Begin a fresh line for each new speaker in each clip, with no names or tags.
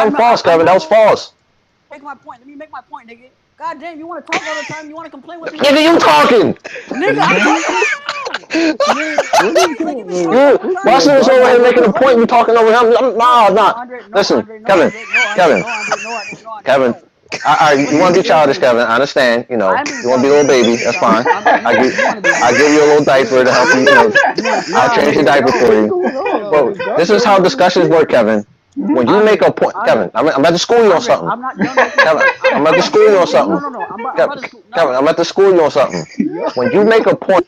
saying false, Kevin. That was false.
Make my point. Let me make my point, nigga. God damn, you want to talk all the time? You want to complain when people
Nigga, you talking?
Nigga, I'm talking right now.
What
Why
is
you taking me
going?
first
You
all the time?
Washington was over here making a
What do
point.
you
You
mean?
talking over him?
No,
Nah,
no,
nah.
Andre, no,
Listen,
Andre, no,
Kevin,
Andre, no, Andre,
Kevin,
no, Andre, no, Andre, no, Andre,
Kevin.
no.
All right,
What
you
do you
want to be
mean
childish,
irritating?
Kevin. I understand. You know,
I'm being
you want to be a
childish.
little
You're
baby.
being
That's
childish.
fine. I give,
You want to be
I
childish.
give you a little diaper to help you. You know,
You want
I'll
nah,
change your
nigga,
diaper
no,
for
What's
you.
going on?
yo,
Bro,
Like God
this is
don't
how
love his
discussions work,
kids.
Kevin. When you make
Andre,
a point,
Andre,
Kevin, I'm about to school you on
Andre.
something.
I'm not done making a
Kevin,
point.
I'm about to
I'm
school you on
schooling you. No,
something.
no, no. I'm about
Kevin,
to school.
Kevin,
No,
I'm about to school you on something.
Yo.
When you make a point,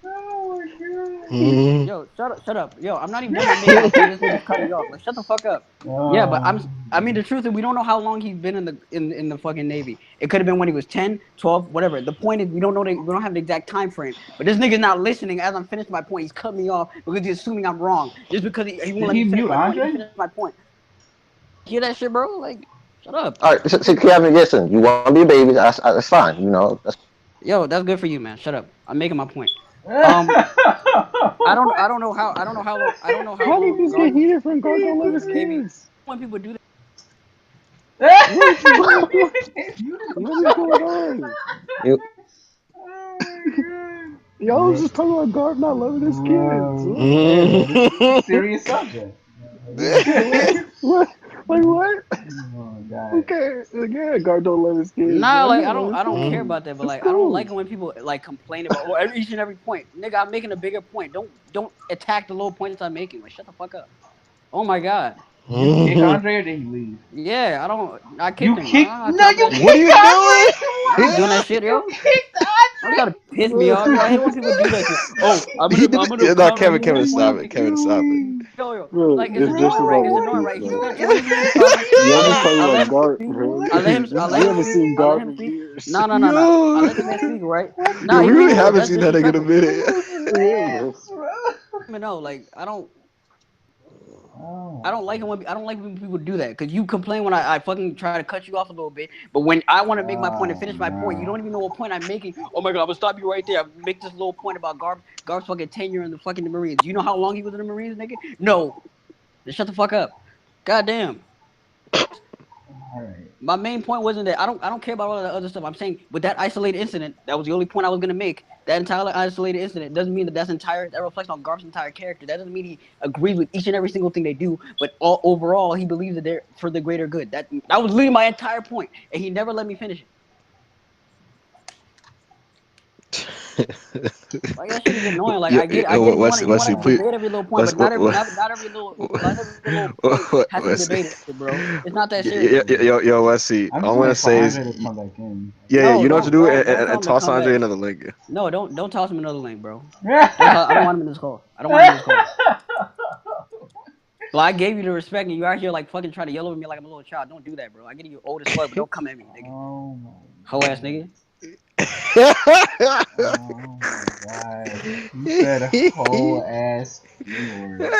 Oh my god.
Mhm.
yo, shut up. Yo, I'm not even done with making my point. This nigga's cut me off. Like, shut the fuck up. Yeah, but
Oh.
I mean, the truth is, we don't know how long he's been in the fucking Navy. It could have been when he was 10, 12, whatever. The point is, we don't know. We don't have the exact time frame. But this nigga's not listening. As I'm finishing my point, he's cut me off because he's assuming I'm wrong. Just because he won't
Did
let me
he
finish
mute
my point. Let me
Andre?
finish my point. Hear that shit, bro? Like, shut up.
all right, see, Kevin, listen, you want to be a baby, that's fine. You know, that's
Yo, that's good for you, man. Shut up. I'm making my point. Um,
What?
I don't know how
How did
long
this get
Garden
heated from God
was
don't love
in
his
the Navy.
kids?
When people do that,
What is what is going on?
you.
Oh my
Y'all was
god.
just talking about God not loving his kids.
Bro.
What?
Hey man, this is a
Mhm.
serious subject.
What? Like what?
Oh god.
Okay, again, God don't love his kids.
nah,
God
like
don't love his
I don't care
kids.
about that, but
That's
like I don't
cool.
like it when people like complain about each and every point. Nigga, I'm making a bigger point. Don't attack the little points I'm making. Like shut the fuck up. Oh my god.
Did you kick
Mhm.
Andre or did he leave?
Yeah, I kicked
You
him. I'm
kicked
not
no,
trying to do
you
that shit.
What are
kicked
you
Andre!
I'm not
What?
doing that
doing?
shit,
You
yo.
kicked
I'm trying to
Andre!
piss me off. Yo, I hate when people do that shit. Oh,
He did
I'm
it.
gonna
Yeah, no,
comment
Kevin,
on
Kevin,
one
What are
point
stop
I'm
it.
making.
Kevin,
you
stop it.
doing?
Bro,
Like it's
it's just
annoying, right?
about
It's
one
annoying,
piece,
right?
bro.
When he be in there talking,
Y'all just talking
I let
about
him
Gart,
speak.
bro.
What?
I
We
let him
haven't
speak.
seen
I let
Gart
him
in
speak.
years.
No. I
Yo,
let the man speak, right?
What
Nah,
yo, we
he
really
being
the
no,
haven't
that's
seen that nigga in a
disrespectful.
minute.
what is
Yeah, bro.
this, bro?
I know, like I
Oh
don't like it when I don't like when people do that because you complain when I fucking try to cut you off a little bit, but when I want to make my point and
oh
finish my point, you
no.
don't even know what point I'm making. Oh my god, I'm gonna stop you right there. I make this little point about Garb's fucking tenure in the fucking Marines. You know how long he was in the Marines, nigga? No, then shut the fuck up. Goddamn.
Alright.
My main point wasn't that I don't care about all the other stuff. I'm saying with that isolated incident, that was the only point I was gonna make. That entire isolated incident doesn't mean that that reflects on Garp's entire character. That doesn't mean he agrees with each and every single thing they do. But overall, he believes that they're for the greater good. That was literally my entire point, and he never let me finish it. Like that shit is annoying. Like I get it. You want to
Wesley,
Alright.
please,
debate every little point,
Wes,
but
Wes,
not every little point has to be
Wesley.
debated, bro. It's not that serious,
Yo,
bro.
yo, Wesley.
I'm
All
just
I'm gonna
waiting for
say is,
Andre to come back in.
yeah, yeah,
No,
you know what to do,
don't tell
and
him to
toss
come
Andre
back.
another link.
No, don't toss him another link, bro. Don't toss. I don't want him in this call. I don't want him in this call. Well, I gave you the respect, and you out here like fucking trying to yell over me like I'm a little child. Don't do that, bro. I get you old as fuck, but don't come at me, nigga.
Oh my
Hoe ass
god.
nigga.
Oh my god. You said a whole ass B word,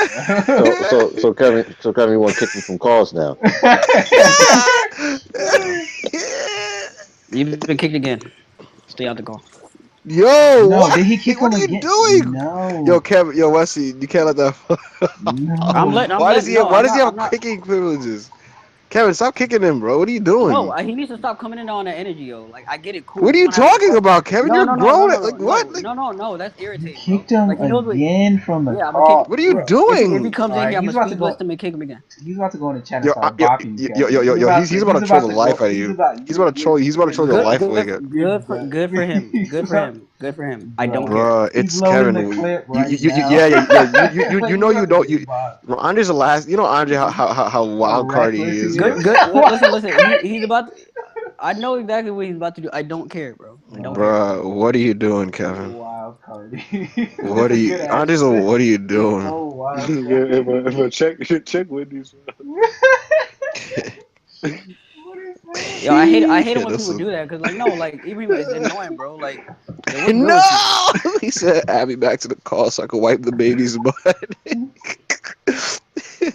bro.
So Kevin, you want to kick me from calls now?
You've been kicked again. Stay out the call.
Yo,
No,
what?
did he kick
What
him
are you
again?
doing? Yo,
No.
Kevin, yo, Wesley, you can't let that.
No.
I'm letting. No,
Why
I'm
does he
not.
have
I'm not.
kicking privileges? Kevin, stop kicking him, bro. What are you
No,
doing?
he needs to stop coming in on that energy, yo. Like I get it, cool.
What are
We
you
want to have a
talking
discussion.
about, Kevin?
No,
You're
no, no, no,
grown.
no,
Like
no,
what?
no,
Like
no, no, no. That's
You
irritating, bro.
kicked him
Like he knows what.
again from the
Yeah, I'm gonna kick him.
call.
what are you
Bro.
If he
doing?
comes in here,
Alright,
I'm
he's
gonna
about to
speed
go.
blast him and kick him again.
He's about to go in the chat and
Yo,
start bopping you, Kevin.
he's about to troll the life out of
He's
you.
about
He's about to troll. He's about to troll your
you're
life away,
Good for him.
he's about,
Good for him. I don't
bro.
care.
bro.
He's
It's
loading
Kevin.
the clip right
Yeah,
now.
yeah, yeah. You
He's
know you
about to
don't.
get bopped.
Bro, Andre's the last. You know Andre how
How
wild card he
reckless
is,
he
bro.
is.
Good. Listen. He's about. I know exactly what he's about to do. I don't care, bro. I don't care.
Bro, what are you doing, Kevin?
Wild card.
What
That's
are
a
you,
good ass
Andre's?
shit.
What are you doing?
Oh, wild card.
Yeah, but check Wendy's.
What is
Yo, I hate it
Yeah,
when
this
people
is
do that because like no, like even it's annoying, bro. Like, yo, what's good with you?
no. He said, "Add me back to the call so I can wipe the baby's butt."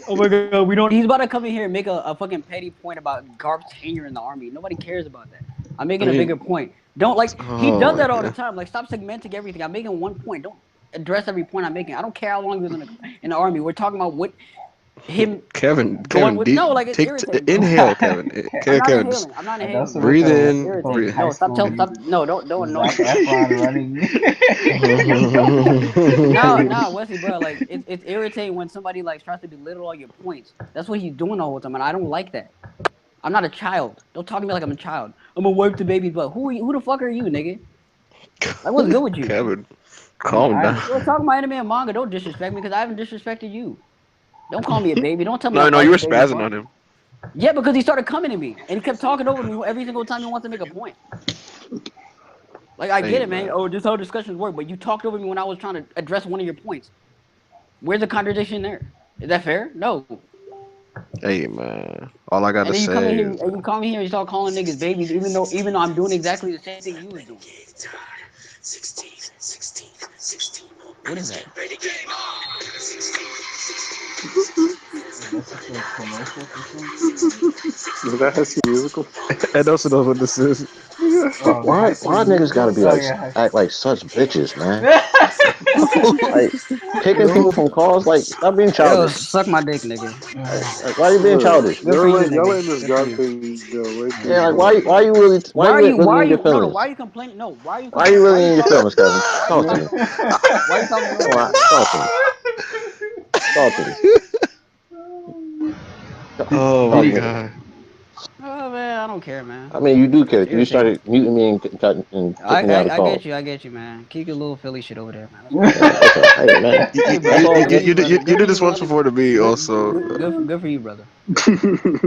Oh my god, we don't. He's about to come in here and make a fucking petty point about Garp's tenure in the army. Nobody cares about that. I'm
I
making a bigger
mean,
point. Don't like he
oh
does
my
that all the
god.
time. Like stop segmenting everything. I'm making one point. Don't address every point I'm making. I don't care how long he was in the army. We're talking about what. him
Kevin,
going with no, like it's irritating. Bro.
inhale, Kevin.
I'm not
Kevin, just
inhaling. I'm not
I know
inhaling.
some
Bro.
breathe
Rico
That's
in,
from
irritating.
breathe.
high
No, stop
school.
telling. Stop. No, don't annoy
Zac
me.
Efron running.
No, Wesley, bro. Like it's irritating when somebody like tries to belittle all your points. That's what he's doing all the time, and I don't like that. I'm not a child. Don't talk to me like I'm a child. I'm gonna wipe the baby butt. Who the fuck are you, nigga? Like what's good with you?
Kevin, calm
I
down.
You're talking about anime and manga. Don't disrespect me because I haven't disrespected you. Don't call me a baby. Don't tell me
No,
I'm
no, you
wiping
were
the baby's
spazzing
butt.
on him.
Yeah, because he started coming at me and he kept talking over me every single time he wants to make a point. Like I
Hey
get it, man.
man,
Oh, this is how discussions work, but you talked over me when I was trying to address one of your points. Where's the contradiction there? Is that fair? No.
hey man. All I gotta
And then you come in
say
here
is,
and you come in here and you start calling niggas babies, even though I'm doing exactly the same thing you was doing. 16. What is that?
This is a commercial for something.
Is that High School Musical?
I also know what this is.
Oh, the High School
Why niggas gotta
Musical.
be
Oh
like
yeah.
act like such bitches, man?
High
Like kicking
Yo,
people from calls, like stop being
Yo,
childish.
suck my dick, nigga.
Like why are you being
Look,
childish?
Good for you,
y'all
nigga.
letting this
Good for
God
you.
thing go way too
Yeah, like
far,
why
bro.
you really
Why are
in
you
your
no, no,
feelings?
why are you complaining? No, why are you
Why are you
complaining? Why are
really
you
in your
talking?
feelings, Kevin?
Why are you
Talk to
talking
me.
over me? Why are you talking over
Come
me,
on,
nigga?
talk to me. Talk to me.
oh my
Talk to me.
god.
Oh man, I don't care, man.
I mean, you do care
It's
because you
irritating.
started muting me and
I,
kicking me out of
I
calls.
I get you, man. Keep your little Philly shit over there, man. That's cool.
Yeah, that's all. Hey, man,
You,
Hey,
you,
that's
brother.
all.
Good for you, brother.
you
Good for
did
you,
this once
brother.
before to me, also.
Good for you, brother.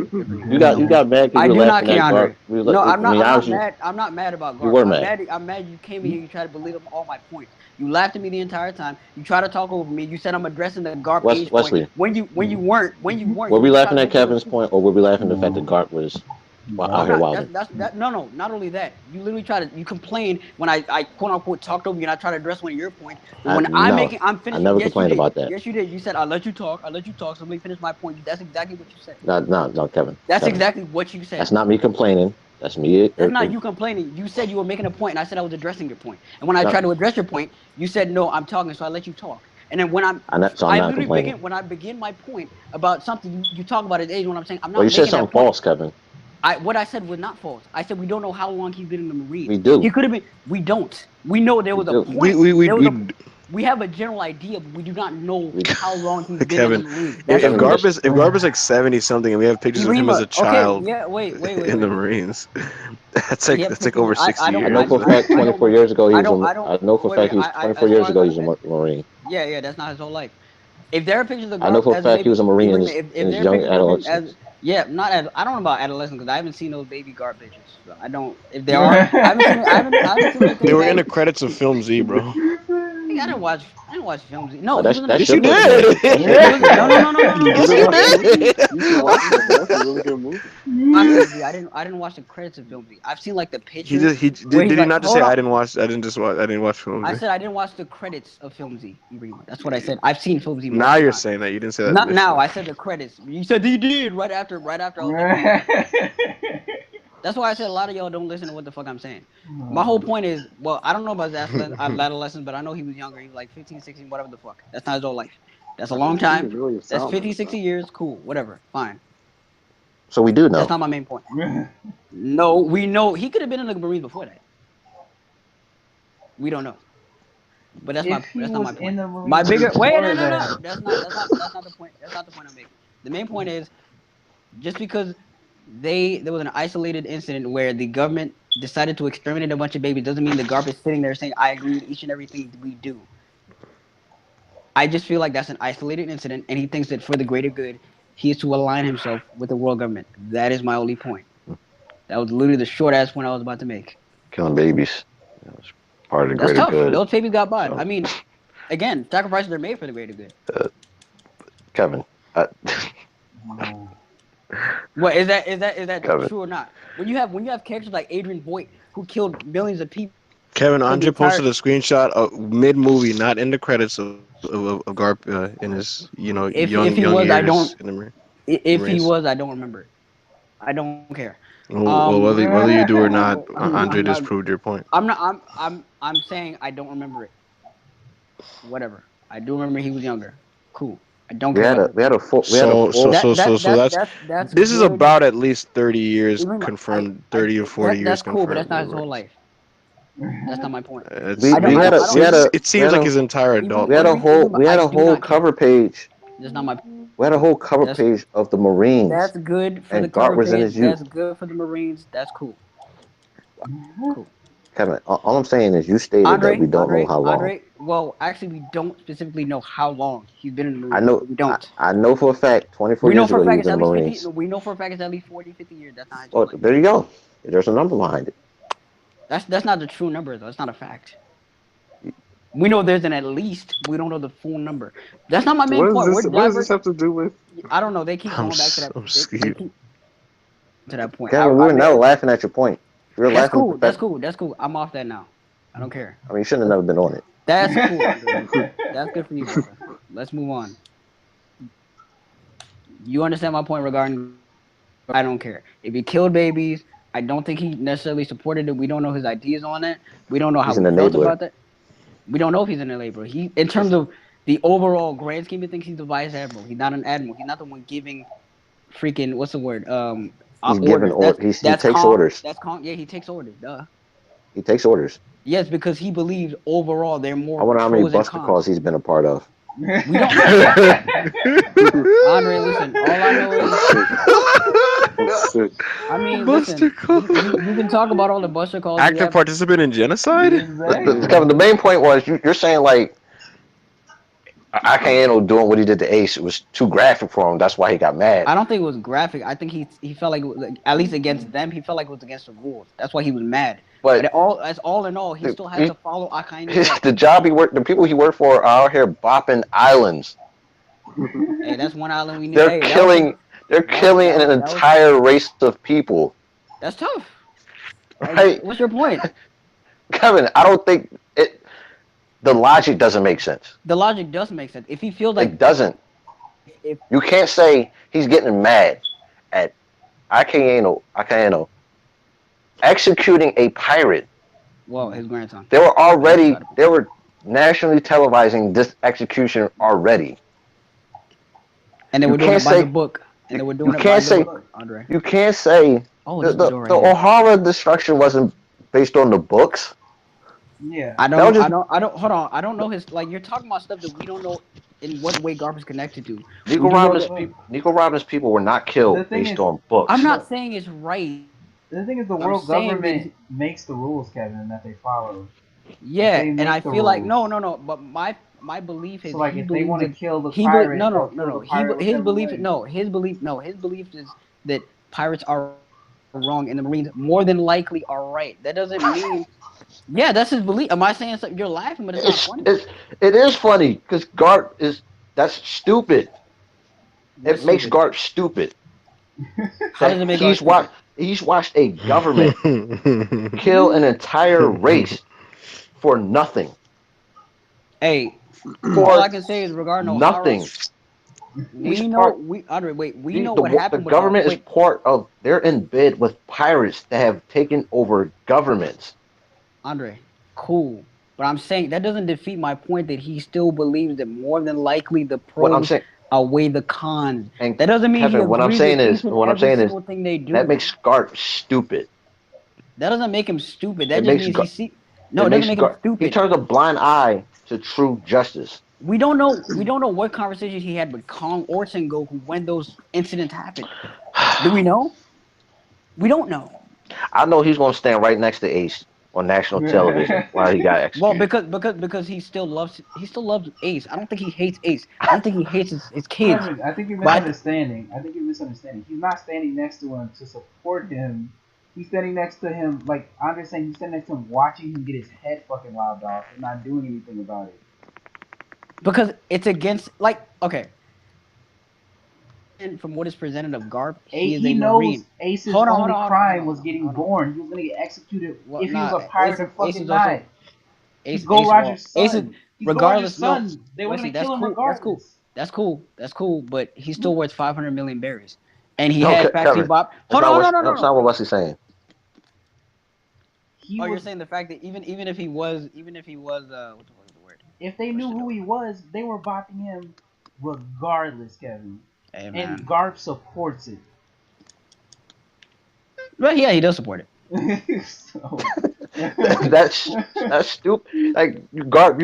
Good for you.
You got mad because
I
you were
do not,
laughing at Garp.
Keandre. No,
I mean,
I'm not
obviously
mad. I'm not mad about
you
Garp.
were mad.
I'm mad you came in here. You tried to belittle all my points. You laughed at me the entire time. You tried to talk over me. You said I'm addressing the Garp age point
Wesley,
when you weren't. When you weren't.
were
You
we
just tried
laughing
to
at
make an
Kevin's
excuse.
point, or were we laughing at the fact that Garp was out
I'm
here
not.
wilding?
No. Not only that, you literally try to. You complain when I quote unquote talked over you and I try to address one of your points. But when
No,
I'm
I
finishing.
never
Yes, you
complained
did.
about that.
Yes, you did. You said I let you talk. I let you talk. So let me finish my point. That's exactly what you said.
No, Kevin,
That's
Kevin,
exactly what you
that's
said.
not me complaining. That's me.
That's not you complaining. You said you were making a point, and I said I was addressing your point. And when I
No,
tried to address your point, you said no, I'm talking, so I let you talk. And then
so I'm
I
not
literally
complaining.
when I begin my point about something you talk about his age. When I'm saying I'm
Well,
not
you said
making that
something
point,
false, Kevin.
what I said was not false. I said we don't know how long he's been in the
We
Marines. He
do.
could have been. We don't. We know there
We
was a
do.
point. There was
We
a. We have a general idea, but we do not know
We do.
how long he's been in the
Kevin,
Marines. That's
if
Kevin,
true.
Garb
listen.
is if Garb is like 70 something and we have pictures of him as a
Irima. Okay.
child
Yeah.
in the
Wait.
Marines,
He has
that's like
pictures.
over 60
I know
years.
for a fact
I don't
24
know.
years ago he was a.
I don't.
I know for a
Wait.
fact he was 24
As
years
far as
ago he was a Marine.
yeah. That's not his whole life. If there are pictures of
I know
Garp
for a
as a
fact he
baby,
was a Marine in
if
his
there are
young
pictures of him as
adolescence.
not as I don't know about adolescent because I haven't seen those baby Garp pictures. So I don't. If there are, I haven't seen. I haven't seen
They
anything
were in
that.
the credits of Film Z, bro.
I didn't watch films. No,
Oh,
he was in a
that
Yes,
shit
you
film.
looked
did.
good. That shit
He
looked
was
good.
no.
You
Yes,
didn't
you
watch
Listen.
Filthy?
did.
You should watch it, man. That's a really good movie.
Not Filmsy. I didn't watch the credits of Filmsy. I've seen like the
He
pictures
just he
where
did.
he's
Did he
like,
not just say
hold
I
on.
didn't watch? I didn't just watch. I didn't watch Film
I
Z.
said I didn't watch the credits of Filmsy. That's what I said. I've seen Filmsy
Now
multiple
you're
times.
saying that you didn't say that
Not now.
initially.
I said the credits. You said you did right after I was done talking. That's why I said a lot of y'all don't listen to what the fuck I'm saying. My whole point is, well, I don't know about his adolescence, but I know he was younger. He was like 15, 16, whatever the fuck. That's not his whole life. That's a long
He
time.
didn't really
That's
sound
50,
like
60
that.
years. Cool. Whatever. Fine.
So we do
That's
know.
not my main point. No, we know he could have been in the Marines before that. We don't know. But
If he
that's not
was
my
in
point.
the
My
Marines
bigger wait,
before
no.
that,
That's not the point. That's not the point I'm making. The main point is just because there was an isolated incident where the government decided to exterminate a bunch of babies doesn't mean the GARP is sitting there saying I agree with each and everything we do. I just feel like that's an isolated incident, and he thinks that for the greater good, he is to align himself with the world government. That is my only point. That was literally the short ass point I was about to make.
Killing babies. It's part of the
That's
greater
tough.
good.
Those babies got bought.
So,
I mean, again, sacrifices are made for the greater good.
Kevin,
What is that
Kevin,
true or not? When you have characters like Adrian Boyd who killed millions of people,
Kevin
killed the
Andre
entire.
posted a screenshot of mid movie, not in the credits of Garp in his
If he
young
was, I
years
don't.
in the
If he
Marines.
was, I don't remember it. I don't care.
Well, whether you do or not, Andre
I'm
just
not.
proved your point.
I'm not. I'm saying I don't remember it. Whatever. I do remember he was younger. Cool. I don't
We
care
had
about
a we had a full we had a
So
full.
that's
this is
good.
about at least 30 years
Even
confirmed, 30 or 40
that's
years
cool, but that's
confirmed.
not his whole life. That's not my point.
It's
We had a we had a
it
we
seems
had
like
a
his entire
Even
adult life.
we had
I
a
do
whole
not care.
cover page.
That's not my.
We had a whole cover
That's
page of the Marines,
that's good for the
and Gart
cover
was in
page.
his
That's
youth.
good for the Marines. That's cool. Cool.
Kevin, all I'm saying is you stated that we don't know how long.
Andre. Well, actually, we don't specifically know how long he's been in the
I
Marines.
know
We don't.
I know for a fact 24
We know
years
for a
ago he
fact
was
it's
in
at
the
least 50.
Marines.
We know for a fact it's at least 40, 50 years. That's not his whole
Well,
life.
there you go. There's a number behind it.
That's not the true number though. It's not a fact. We know there's an at least. We don't know the full number. That's not my main
What is
point. We're
this? What does this
diverting.
have to do with?
I don't know. They keep going back to that.
I'm
They
scared.
keep to that point.
Kevin, we were never laughing at your point. We were
That's
laughing at the
cool. That's
fact.
cool. That's cool. I'm off that now. I don't care.
I mean, you shouldn't have never been on it.
That's cool. Andre. That's good for you, brother. Let's move on. You understand my point regarding? I don't care if he killed babies. I don't think he necessarily supported it. We don't know his ideas on it. We don't know how
He's
he
an
felt
enabler.
about that. We don't know if he's an enabler. He, in terms of the overall grand scheme of things, he's the vice admiral. He's not an admiral. He's not the one giving freaking what's the word?
He's giving
orders.
he takes orders.
That's calm. Yeah, he takes orders. Duh.
He takes orders.
Yes, because he believes overall they're more
I wonder how many
pros and
Buster calls
cons.
he's been a part of.
We don't know. Andre, listen. All I know is,
That's sick.
I mean,
Buster
listen.
Call.
You can talk about all the Buster calls. you
Active
have.
participant in genocide?
Exactly.
Kevin, the main point was you're saying like Akaeno doing what he did to Ace. It was too graphic for him. That's why he got mad.
I don't think it was graphic. I think he felt like, at least against them, he felt like it was against the rules. That's why he was mad.
But
As all in all, he still has to follow Akainu.
the job he worked, the people he worked for are out here bopping islands.
Hey, that's one island we need.
They're killing an entire race of people.
That's tough.
Right?
What's your point?
Kevin, I don't think it. The logic doesn't make sense.
The logic does make sense. If he feels like
It doesn't.
if
You can't say he's getting mad at Akaeno executing a pirate.
well, his grandson.
They were nationally televising this execution already.
And they
You
were doing
can't
it by
say-
the book. And they were
you
doing it by
can't
the
say-
book, Andre.
You can't say
Oh,
the
this door right here.
O'Hara destruction wasn't based on the books.
Yeah.
I
that was just-
don't hold on. I don't know his, like, you're talking about stuff that we don't know in what way Garp is connected to.
Nico Robbins people were not
The
killed
thing
based
is-
on books.
I'm not saying it's right.
The thing is, the
I'm
world
saying
government makes the rules, Kevin, that they follow.
Yeah,
They
and
make
I
the
feel like
rules.
no. But my belief is
So, like,
he
if they
believes
want to
that
kill the
he
pirate,
no
they'll kill the pirate
his
whichever
belief
way.
his belief is that pirates are wrong and the Marines more than likely are right. That doesn't mean yeah, that's his belief. Am I saying something? You're laughing, but it's not funny.
It is funny because that's stupid.
What's
It makes
stupid?
Garp stupid.
How does it make
he's
Garp stupid?
he's watched a government kill an entire race for nothing.
Hey,
For
all I can say is regarding O'Hara,
nothing.
we know Andre, wait, we know what happened
The
with
government is
wait,
part of. They're in bed with pirates that have taken over governments.
Andre, cool. But I'm saying that doesn't defeat my point that he still believes that more than likely the
What I'm
pros
saying,
outweigh the cons.
and
That doesn't mean
Kevin,
he
what I'm
agrees
saying
with
is,
each and
what I'm
every
saying is,
single thing they do.
that makes Garp stupid.
That doesn't make him stupid. That
It
just
makes
means
Gar-
he see. No, it
It
doesn't
makes
make him
Garp- He
stupid.
turns a blind eye to true justice.
We don't know. We don't know what conversations he had with Kong or Sengoku when those incidents happened. Do we know? We don't know.
I know he's gonna stand right next to Ace on national television while he got executed.
Well, because he still loves Ace. I don't think he hates Ace. I don't think he hates his kids.
Kevin, I think you're
But-
misunderstanding. He's not standing next to him to support him. He's standing next to him, like Andre's saying, he's standing next to him watching him get his head fucking lobbed off and not doing anything about it.
Because it's against, like, okay. And from what is presented of Garp, he is
He
a
knows
Marine.
Ace's
Hold on,
only
hold on,
crime
hold on,
was getting
hold on.
born. He was gonna get executed
Well,
if he
nah,
was a pirate
Ace-
or
Ace
fucking
is also-
not. He's
Ace,
Go
Ace,
Roger's son.
Ace is,
He's Go
regardless,
Roger's
no.
son. They were
Wesley,
gonna kill him regardless.
That's cool. But he's still worth 500 million berries, and he
No,
had
Ke-
Factory
Kevin,
Bob.
That's
Hold on,
not
no.
That's not what Wesley's saying.
You're saying the fact that even if he was what the fuck is the word?
If they knew who he was, they were bopping him regardless, Kevin.
Hey,
And
man.
Garp supports it.
But yeah, he does support it.
So,
That's stupid. Like Garp,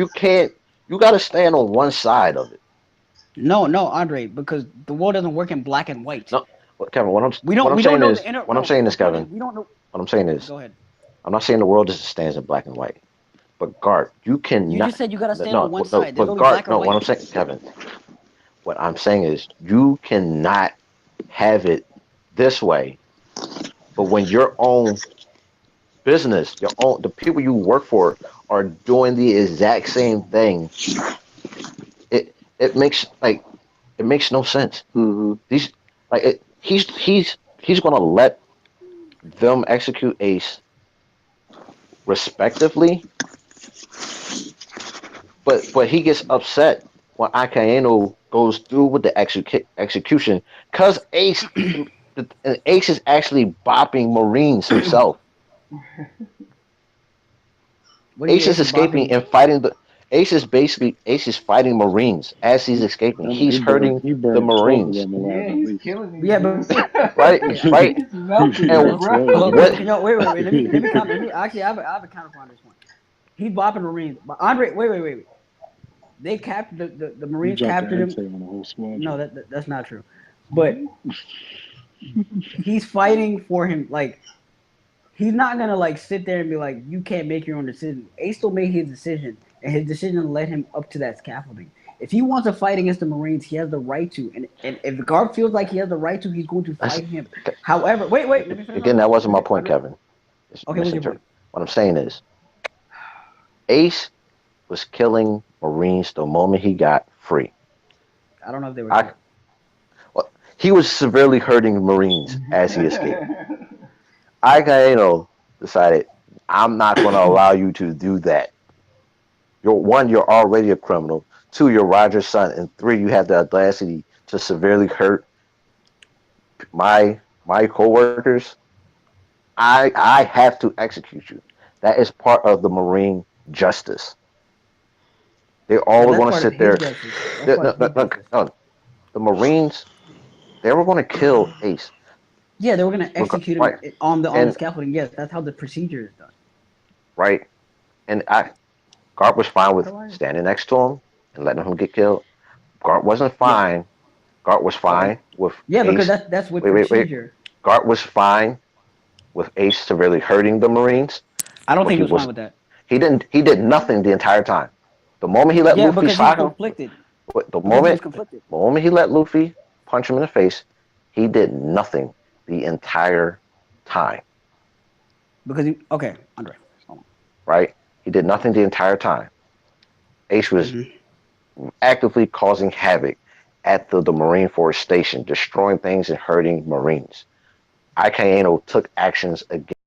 you gotta stand on one side of it.
No, Andre, because the world doesn't work in black and white.
No, Kevin, what
We
I'm
don't
saying
know
is
the inner.
what I'm
No,
saying
the
is,
point
Kevin,
we don't know.
what I'm saying is
Go ahead.
I'm not saying the world just stands in black and white. But Garp, you
You
cannot
just said you gotta stand
no,
on one
no,
side. There's
but
only black
Garp,
or
no, what
white.
I'm saying, Kevin, what I'm saying is you cannot have it this way. But when your own business, the people you work for are doing the exact same thing, it makes it makes no sense.
Mm-hmm.
These he's gonna let them execute Ace respectively, but he gets upset when Akainu goes through with the execution because Ace is actually bopping Marines himself.
What do you
Ace
mean
is
actually
escaping
bopping?
and fighting the Ace is fighting Marines as he's escaping.
I mean,
He's hurting
he
the
burned 12 of
Marines.
them
yeah,
alive at
he's
least.
killing these
Yeah,
dudes.
Right,
yeah.
right.
He's melting
And
them, bro.
Hold
what
on, no, wait. Let me comment. Actually, I have a counterpoint on this one. He's bopping Marines, but Andre, wait. They captured the
He
Marines
dropped the
captured him.
Entei on the whole
No,
squadron.
that's not true. But he's fighting for him. Like he's not gonna like sit there and be like, you can't make your own decision. Ace still made his decision, and his decision led him up to that scaffolding. If he wants to fight against the Marines, he has the right to. And if Garb feels like he has the right to, he's going to
that's,
fight him. However, wait, let me finish my
again, that
point.
wasn't my point, Kevin. It's
Okay, what's your point?
misinterpreted. What I'm saying is Ace was killing Marines the moment he got free.
I don't know if they were
I
killed.
well, he was severely hurting Marines as he escaped. Akainu decided, I'm not going to allow you to do that. You're already a criminal. Two, you're Roger's son, and three, you have the audacity to severely hurt my coworkers. I have to execute you. That is part of the Marine justice. They're
No,
always
that's
going to
part of
sit
his
there.
justice. That's part of his justice.
No, the Marines, they were going to kill Ace.
Yeah, they were gonna execute him
Right.
on the
And
scaffolding. Yes, that's how the procedure is done.
right. And Garp was fine with standing next to him and letting him get killed. Garp wasn't
Yeah.
fine. Garp was fine with
Yeah, because
Ace.
that's with
Wait.
procedure.
Garp was fine with Ace severely hurting the Marines,
I don't
but
think he was fine with that.
he did nothing the entire time. The moment he let
Yeah,
Luffy
because he was
sock him,
conflicted.
the
Because he was
moment
conflicted.
the moment he let Luffy punch him in the face, he did nothing the entire time.
Because he okay, Andre. Hold on.
Right? He did nothing the entire time. Ace was actively causing havoc at the Marine Force station, destroying things and hurting Marines. Akainu took actions against